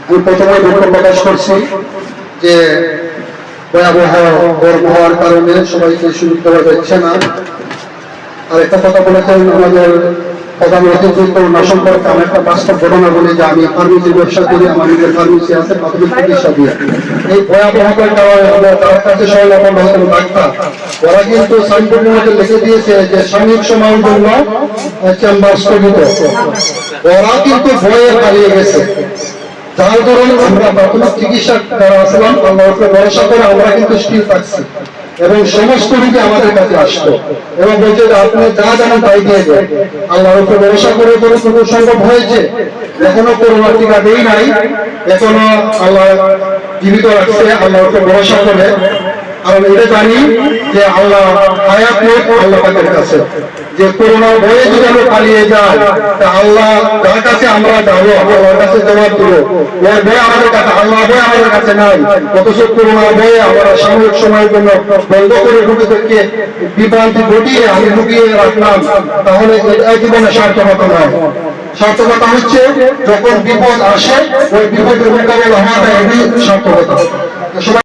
আমি প্রথমে দুঃখ প্রকাশ করছি যে ভয়াবহ গরম হওয়ার কারণে সবাইকে সুযোগ দেওয়া যাচ্ছে না। আর একটা কথা বলেছেন আমাদের প্রধানমন্ত্রী করোনা সম্পর্কে আমি একটা বাস্তব ঘটনা বলি যে আমি ফার্মেসির ব্যবসা করি, আমার নিজের ফার্মেসি আছে প্রাথমিক চিকিৎসা দিয়ে। এই ভয়াবহতার কারণে তার কাছে সরলপন হতেন ডাক্তার, ওরা কিন্তু সাইনবোর্ডের মধ্যে লিখে দিয়েছে যে সাময়িক সময়ের জন্য চেম্বার স্থগিত। ওরা কিন্তু ভয়ে পালিয়ে গেছে, যার কারণে আমরা প্রাথমিক চিকিৎসা যারা আসলাম আল্লাহর উপরে ভরসা করে আমরা কিন্তু স্থির থাকছি এবং সমস্ত রোগী আমাদের কাছে আসতো এবং বলছে যে আপনি যা জানেন তাই দিয়ে দেন। আল্লাহর উপরে ভরসা করে যতটুকু সম্ভব হয়েছে, এখনো করোনা টিকা দেই নাই, এখনো আল্লাহ জীবিত রাখছে আল্লাহর উপরে ভরসা করে। কারণ এটা জানি যে আল্লাহ হায়াত আল্লাহ পাকের কাছে, যে করোনা ভয়ে যদি আমরা পালিয়ে যাই তা আল্লাহ যার কাছে আমরা যাবো আল্লাহর কাছে জবাব দেবো। ওই ভয় আমাদের কাছে, আল্লাহ ভয় আমাদের কাছে নাই। অথচ করোনা ভয়ে আমরা সাময়িক সময়ের জন্য বন্ধ করে রোগীদেরকে বিভ্রান্তি ঘটিয়ে আমি লুকিয়ে রাখলাম, তাহলে এই জীবনে সার্থকতা নয়। সার্থকতা হচ্ছে যখন বিপদ আসে ওই বিপদের মোকাবেলা হওয়াটা এটি সার্থকতা।